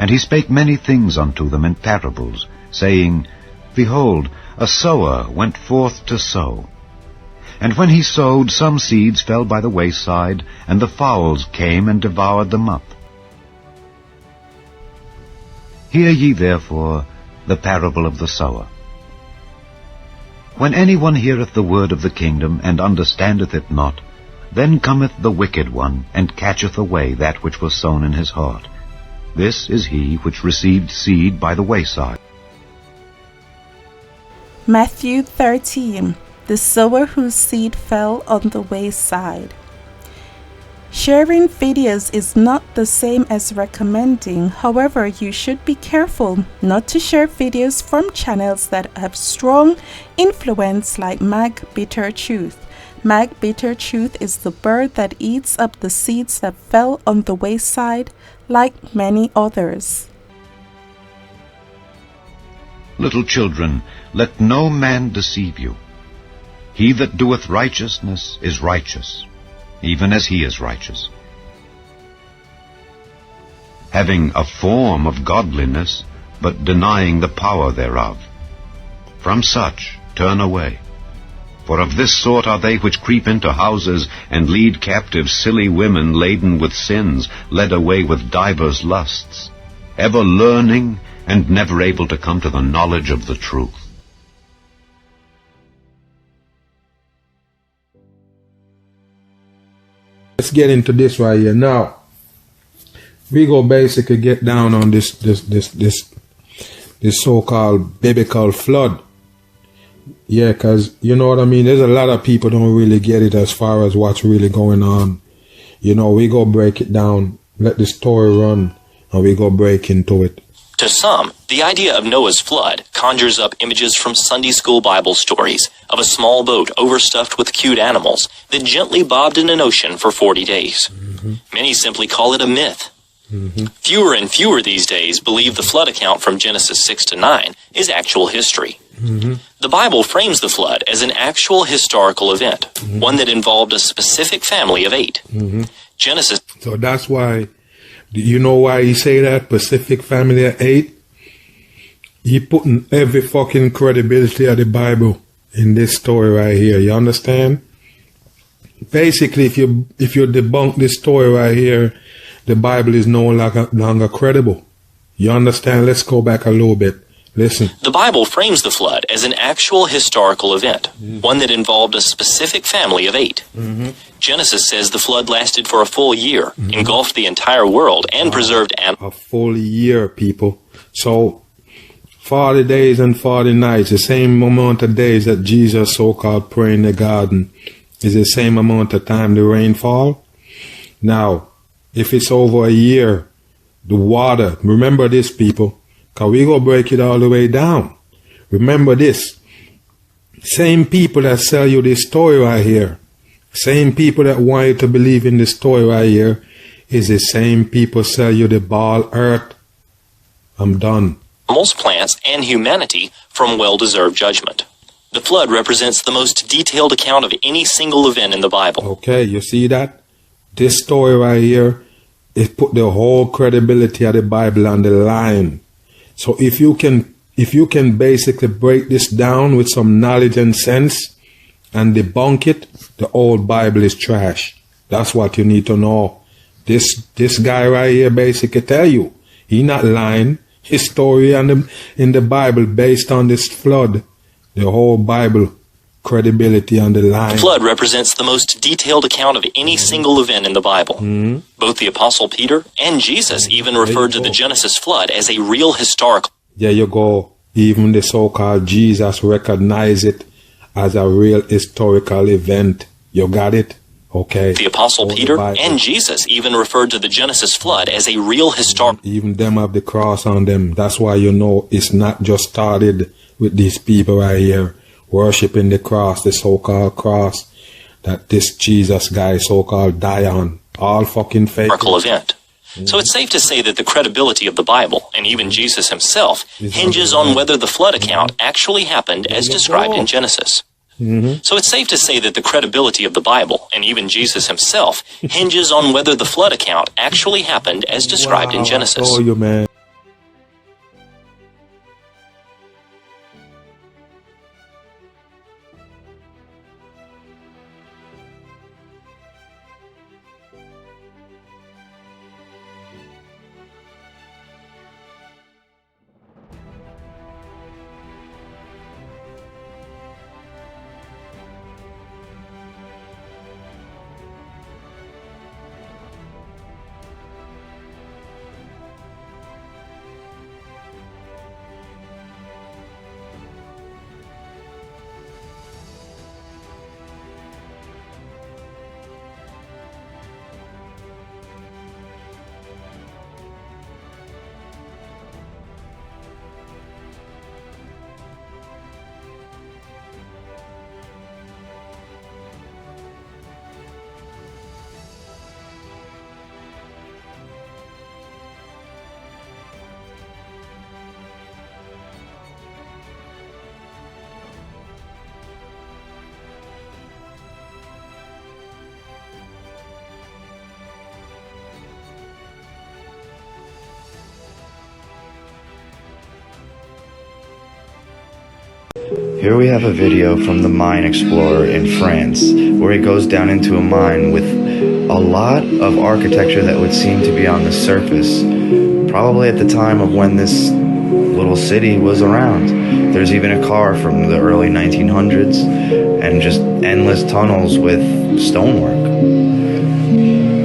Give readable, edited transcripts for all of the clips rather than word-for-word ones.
And he spake many things unto them in parables, saying, Behold, a sower went forth to sow. And when he sowed, some seeds fell by the wayside, and the fowls came and devoured them up. Hear ye therefore the parable of the sower. When any one heareth the word of the kingdom, and understandeth it not, then cometh the wicked one, and catcheth away that which was sown in his heart. This is he which received seed by the wayside. Matthew 13. The sower whose seed fell on the wayside. Sharing videos is not the same as recommending. However, you should be careful not to share videos from channels that have strong influence like Mag Bitter Truth. Mag Bitter Truth is the bird that eats up the seeds that fell on the wayside, like many others. Little children, let no man deceive you. He that doeth righteousness is righteous, even as he is righteous. Having a form of godliness, but denying the power thereof. From such turn away. For of this sort are they which creep into houses, and lead captive silly women laden with sins, led away with divers lusts, ever learning, and never able to come to the knowledge of the truth. Let's get into this right here. Now, we go basically get down on this so-called biblical flood. Yeah, because, you know what I mean, there's a lot of people don't really get it as far as what's really going on. You know, we go break it down, let the story run, and we go break into it. To some, the idea of Noah's flood conjures up images from Sunday school Bible stories of a small boat overstuffed with cute animals that gently bobbed in an ocean for 40 days. Many simply call it a myth. Fewer and fewer these days believe the flood account from Genesis 6 to 9 is actual history. The Bible frames the flood as an actual historical event, one that involved a specific family of 8. Genesis. So that's why, you know why he say that, specific family of 8? He putting every fucking credibility of the Bible in this story right here. You understand? Basically, if you debunk this story right here, the Bible is no longer credible. You understand? Let's go back a little bit. Listen. The Bible frames the flood as an actual historical event, one that involved a specific family of 8. Genesis says the flood lasted for a full year, engulfed the entire world, and preserved animals. A full year, people. So, 40 days and 40 nights, the same amount of days that Jesus so-called prayed in the garden, is the same amount of time the rain fall. Now, if it's over a year, the water, remember this, people, because we go break it all the way down. Remember this. Same people that sell you this story right here, same people that want you to believe in this story right here, is the same people sell you the ball earth. I'm done. Animals, plants, and humanity from well-deserved judgment. The flood represents the most detailed account of any single event in the Bible. Okay, you see that? This story right here, it put the whole credibility of the Bible on the line. So if you can basically break this down with some knowledge and sense and debunk it, the old Bible is trash. That's what you need to know. This guy right here basically tell you, he not lying. His story in the Bible based on this flood, the whole Bible credibility on the line. The flood represents the most detailed account of any single event in the Bible. Both the Apostle Peter and Jesus even referred to the Genesis flood as a real historical. There you go. Even the so-called Jesus recognized it as a real historical event. You got it? Okay. The Apostle Peter and Jesus even referred to the Genesis flood as a real historical. Even them have the cross on them. That's why you know it's not just started with these people right here worshiping the cross, the so-called cross that this Jesus guy so-called die on. All fucking fake. Event. So it's safe to say that the credibility of the Bible, and even Jesus himself, hinges on whether the flood account actually happened as described in Genesis. So it's safe to say that the credibility of the Bible, and even Jesus himself, hinges on whether the flood account actually happened as described in Genesis. I told you, man. Here we have a video from the mine explorer in France, where he goes down into a mine with a lot of architecture that would seem to be on the surface, probably at the time of when this little city was around. There's even a car from the early 1900s, and just endless tunnels with stonework.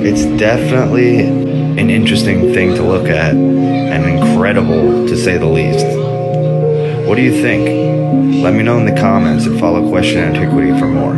It's definitely an interesting thing to look at, and incredible to say the least. What do you think? Let me know in the comments and follow Question Antiquity for more.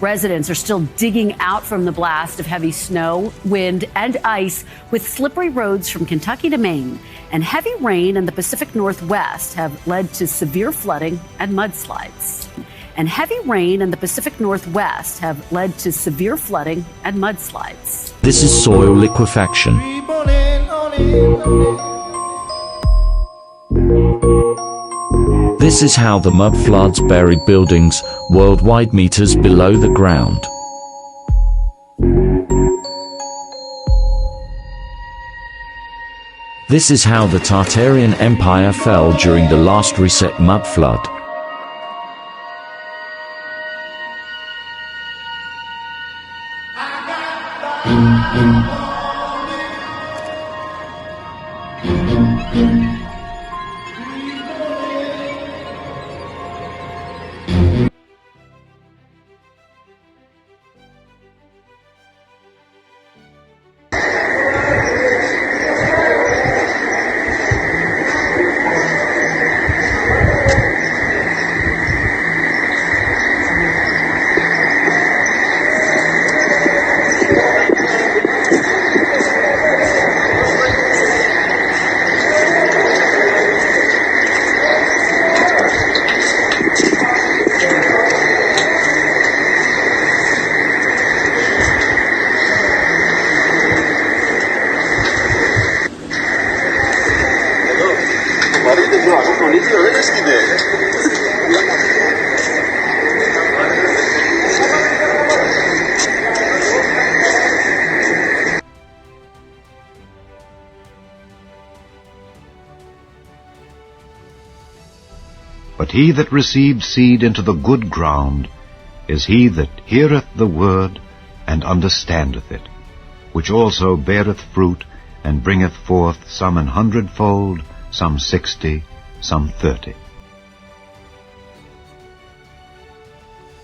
Residents are still digging out from the blast of heavy snow, wind, and ice, with slippery roads from Kentucky to Maine. And heavy rain in the Pacific Northwest have led to severe flooding and mudslides. And heavy rain in the Pacific Northwest have led to severe flooding and mudslides. This is soil liquefaction. This is how the mud floods buried buildings worldwide meters below the ground. This is how the Tartarian Empire fell during the last reset mud flood. But he that received seed into the good ground is he that heareth the word, and understandeth it, which also beareth fruit, and bringeth forth some 100-fold, some 60, some 30.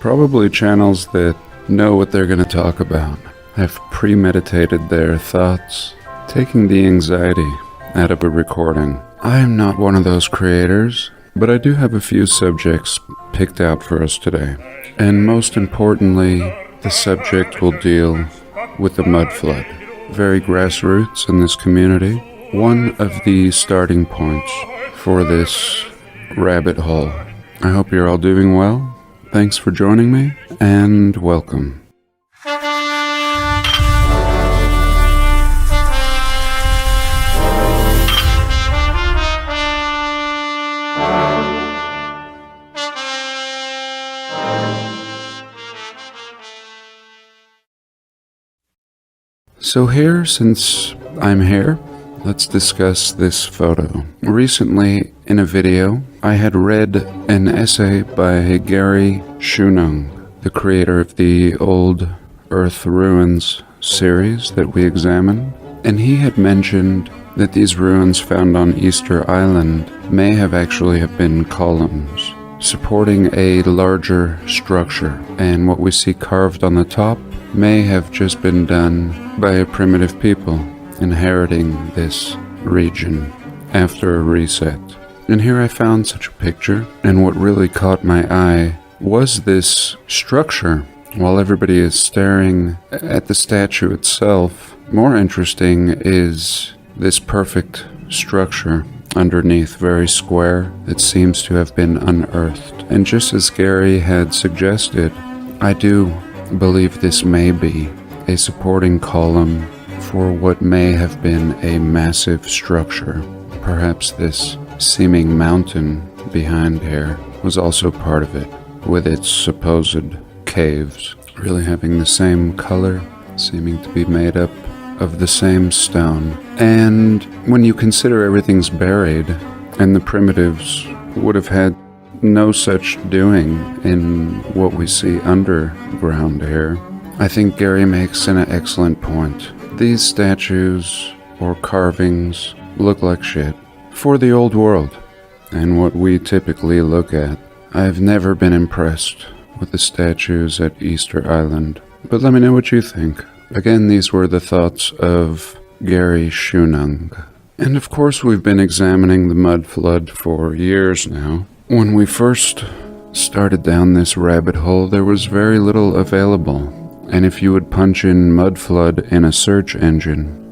Probably channels that know what they're going to talk about, have premeditated their thoughts, taking the anxiety out of a recording. I am not one of those creators, but I do have a few subjects picked out for us today. And most importantly, the subject will deal with the mud flood. Very grassroots in this community. One of the starting points for this rabbit hole. I hope you're all doing well. Thanks for joining me, and welcome. So here, since I'm here, let's discuss this photo. Recently, in a video, I had read an essay by Gary Shunung, the creator of the Old Earth Ruins series that we examined, and he had mentioned that these ruins found on Easter Island may have actually have been columns, supporting a larger structure, and what we see carved on the top may have just been done by a primitive people inheriting this region after a reset. And here I found such a picture, and what really caught my eye was this structure. While everybody is staring at the statue itself, more interesting is this perfect structure underneath, very square, that seems to have been unearthed. And just as Gary had suggested, I do believe this may be a supporting column for what may have been a massive structure. Perhaps this seeming mountain behind here was also part of it, with its supposed caves really having the same color, seeming to be made up of the same stone. And when you consider everything's buried, and the primitives would have had no such doing in what we see underground here, I think Gary makes an excellent point. These statues or carvings look like shit for the old world and what we typically look at. I've never been impressed with the statues at Easter Island, but let me know what you think. Again, these were the thoughts of Gary Shunung. And of course, we've been examining the mud flood for years now. When we first started down this rabbit hole, there was very little available. And if you would punch in mud flood in a search engine,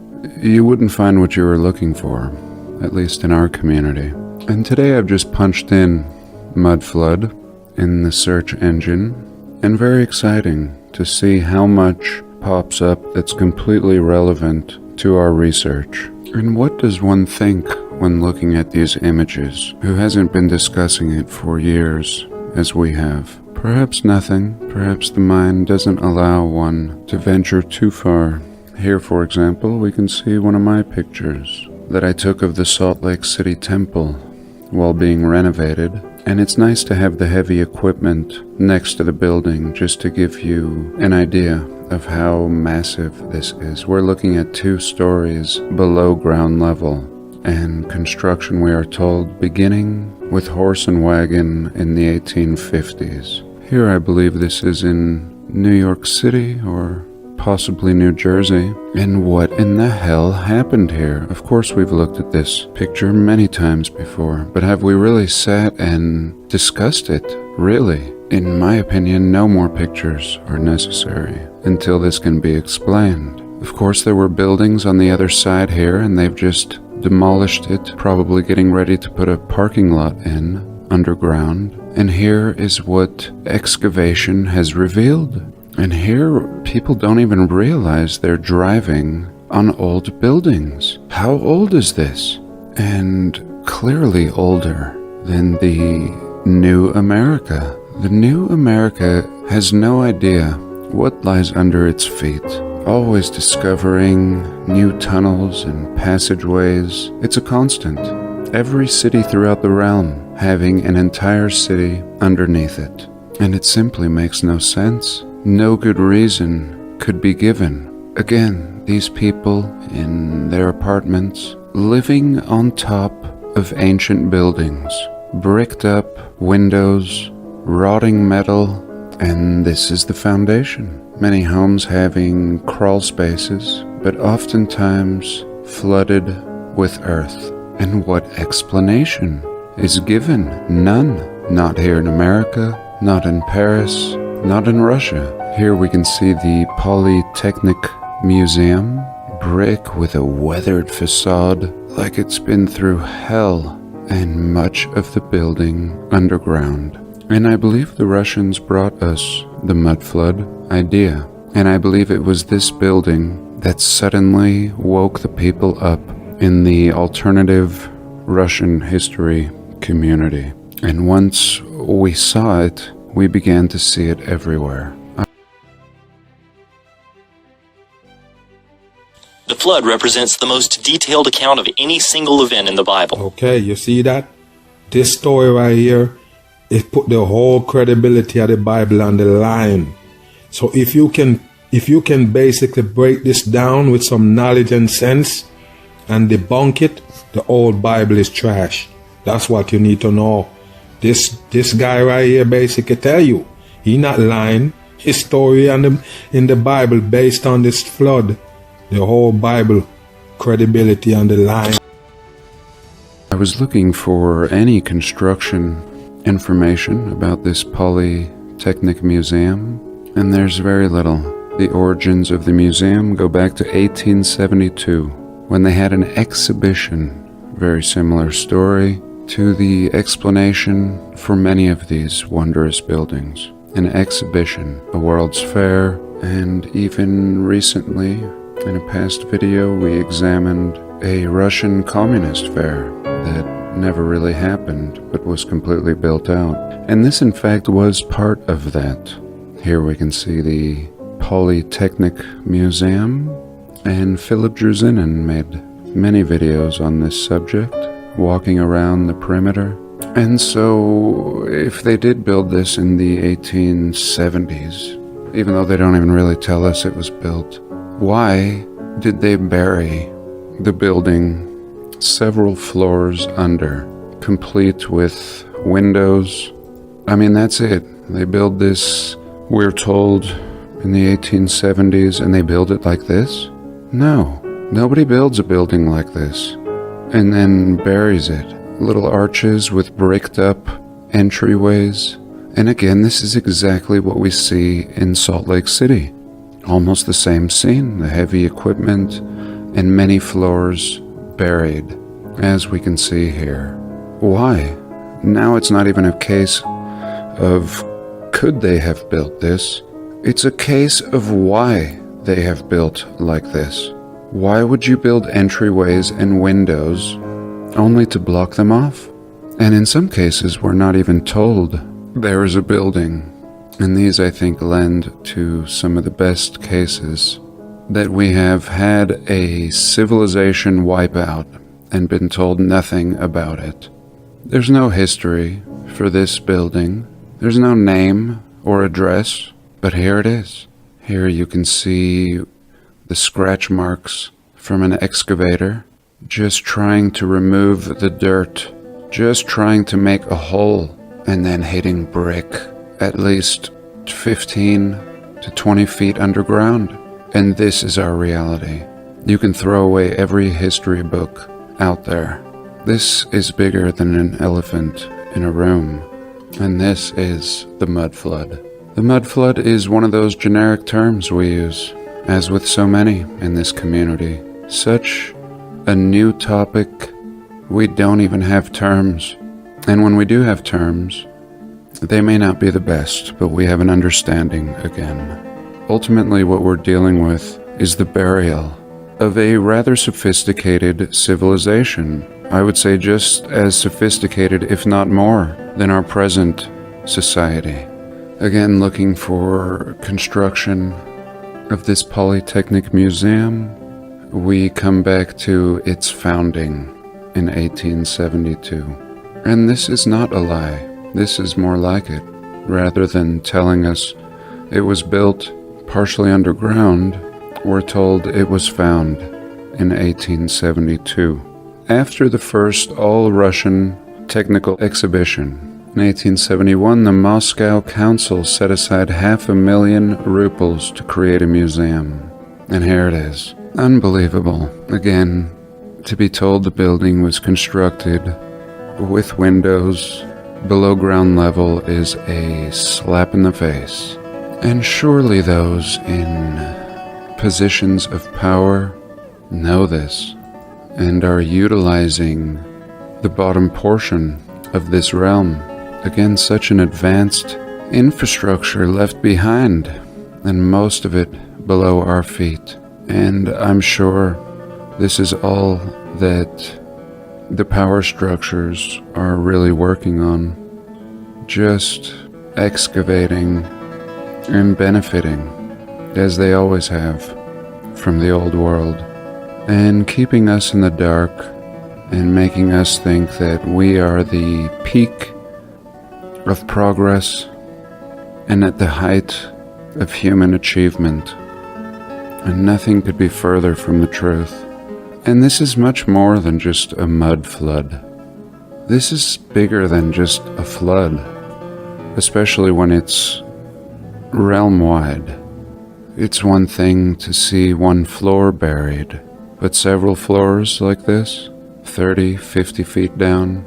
you wouldn't find what you were looking for, at least in our community. And today I've just punched in mud flood in the search engine, and very exciting to see how much pops up that's completely relevant to our research. And what does one think when looking at these images, who hasn't been discussing it for years as we have? Perhaps nothing. Perhaps the mind doesn't allow one to venture too far. Here, for example, we can see one of my pictures that I took of the Salt Lake City Temple while being renovated. And it's nice to have the heavy equipment next to the building just to give you an idea of how massive this is. We're looking at 2 stories below ground level, and construction, we are told, beginning with horse and wagon in the 1850s. Here I believe this is in New York City or possibly New Jersey. And what in the hell happened here? Of course we've looked at this picture many times before, but have we really sat and discussed it? Really? In my opinion, no more pictures are necessary until this can be explained. Of course there were buildings on the other side here, and they've just demolished it, probably getting ready to put a parking lot in underground. And here is what excavation has revealed. And here, people don't even realize they're driving on old buildings. How old is this? And clearly older than the New America. The New America has no idea what lies under its feet. Always discovering new tunnels and passageways. It's a constant. Every city throughout the realm having an entire city underneath it. And it simply makes no sense. No good reason could be given. Again, these people in their apartments living on top of ancient buildings, bricked up windows, rotting metal, and this is the foundation. Many homes having crawl spaces, but oftentimes flooded with earth. And what explanation is given? None. Not here in America, not in Paris, not in Russia. Here we can see the Polytechnic Museum, brick with a weathered facade like it's been through hell, and much of the building underground. And I believe the Russians brought us the mud flood idea. And I believe it was this building that suddenly woke the people up in the alternative Russian history community. And once we saw it, we began to see it everywhere. The flood represents the most detailed account of any single event in the Bible. Okay, you see that? This story right here, it put the whole credibility of the Bible on the line. So if you can basically break this down with some knowledge and sense and debunk it, the old Bible is trash. That's what you need to know. This guy right here basically tell you, he not lying. His story in the Bible based on this flood, the whole Bible credibility on the line. I was looking for any construction information about this Polytechnic Museum, and there's very little. The origins of the museum go back to 1872, when they had an exhibition. Very similar story to the explanation for many of these wondrous buildings. An exhibition, a World's Fair, and even recently, in a past video, we examined a Russian communist fair that never really happened, but was completely built out. And this, in fact, was part of that. Here we can see the Polytechnic Museum, and Philip Druzinin made many videos on this subject, walking around the perimeter. And so, if they did build this in the 1870s, even though they don't even really tell us it was built, why did they bury the building several floors under, complete with windows? I mean, that's it. They build this, we're told, in the 1870s, and they build it like this? No, nobody builds a building like this and then buries it. Little arches with bricked up entryways. And again, this is exactly what we see in Salt Lake City. Almost the same scene, the heavy equipment and many floors buried, as we can see here. Why? Now it's not even a case of could they have built this? It's a case of why they have built like this. Why would you build entryways and windows only to block them off? And in some cases, we're not even told there is a building. And these, I think, lend to some of the best cases that we have had a civilization wipe out and been told nothing about it. There's no history for this building. There's no name or address, but here it is. Here you can see the scratch marks from an excavator, just trying to remove the dirt, just trying to make a hole, and then hitting brick at least 15 to 20 feet underground. And this is our reality. You can throw away every history book out there. This is bigger than an elephant in a room, and this is the mud flood. The mud flood is one of those generic terms we use, as with so many in this community. Such a new topic, we don't even have terms. And when we do have terms, they may not be the best, but we have an understanding again. Ultimately, what we're dealing with is the burial of a rather sophisticated civilization. I would say just as sophisticated, if not more, than our present society. Again, looking for construction of this Polytechnic Museum, we come back to its founding in 1872. And this is not a lie. This is more like it. Rather than telling us it was built partially underground, we're told it was found in 1872. After the first all-Russian technical exhibition, in 1871, the Moscow Council set aside 500,000 rubles to create a museum. And here it is. Unbelievable. Again, to be told the building was constructed with windows below ground level is a slap in the face. And surely those in positions of power know this and are utilizing the bottom portion of this realm. Again, such an advanced infrastructure left behind, and most of it below our feet. And I'm sure this is all that the power structures are really working on, just excavating and benefiting, as they always have, from the old world, and keeping us in the dark and making us think that we are the peak of progress and at the height of human achievement. And nothing could be further from the truth. And this is much more than just a mud flood. This is bigger than just a flood, especially when it's realm-wide. It's one thing to see one floor buried, but several floors like this? 30, 50 feet down.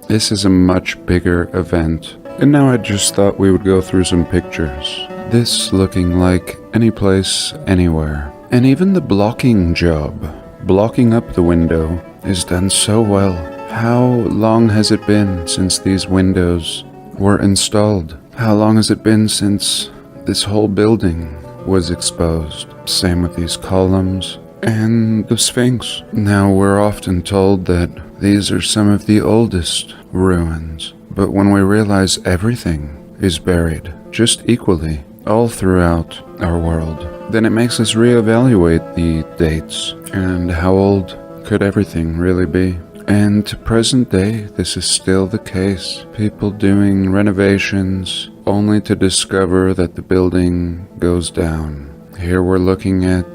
This is a much bigger event. And now I just thought we would go through some pictures. This looking like any place, anywhere. And even the blocking job, blocking up the window, is done so well. How long has it been since these windows were installed? How long has it been since this whole building was exposed? Same with these columns and the Sphinx. Now we're often told that these are some of the oldest ruins, but when we realize everything is buried just equally all throughout our world, then it makes us reevaluate the dates and how old could everything really be. And to present day, this is still the case. People doing renovations only to discover that the building goes down. Here we're looking at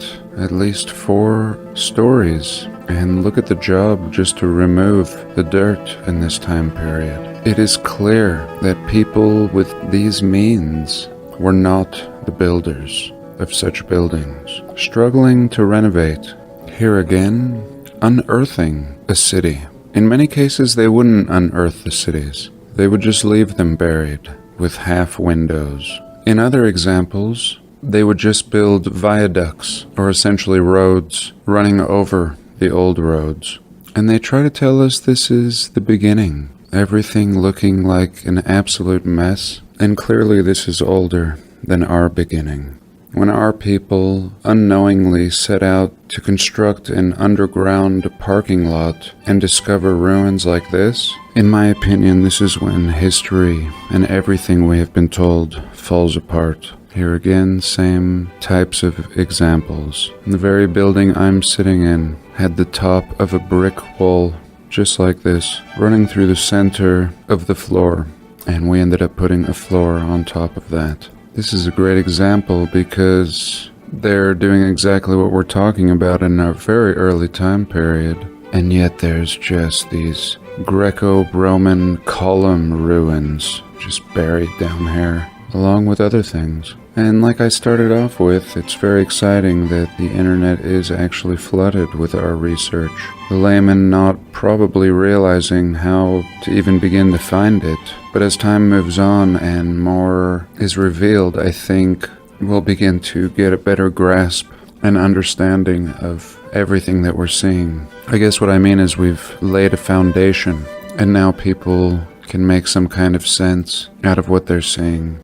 least 4 stories. And look at the job just to remove the dirt in this time period. It is clear that people with these means were not the builders of such buildings. Struggling to renovate. Here again, unearthing a city. In many cases, they wouldn't unearth the cities. They would just leave them buried with half windows. In other examples, they would just build viaducts, or essentially roads, running over the old roads. And they try to tell us this is the beginning. Everything looking like an absolute mess. And clearly this is older than our beginning. When our people unknowingly set out to construct an underground parking lot and discover ruins like this, in my opinion, this is when history and everything we have been told falls apart. Here again, same types of examples. The very building I'm sitting in had the top of a brick wall, just like this, running through the center of the floor, and we ended up putting a floor on top of that. This is a great example because they're doing exactly what we're talking about in a very early time period, and yet there's just these Greco-Roman column ruins just buried down here, along with other things. And like I started off with, it's very exciting that the internet is actually flooded with our research. The layman not probably realizing how to even begin to find it. But as time moves on and more is revealed, I think we'll begin to get a better grasp and understanding of everything that we're seeing. I guess what I mean is we've laid a foundation, and now people can make some kind of sense out of what they're seeing.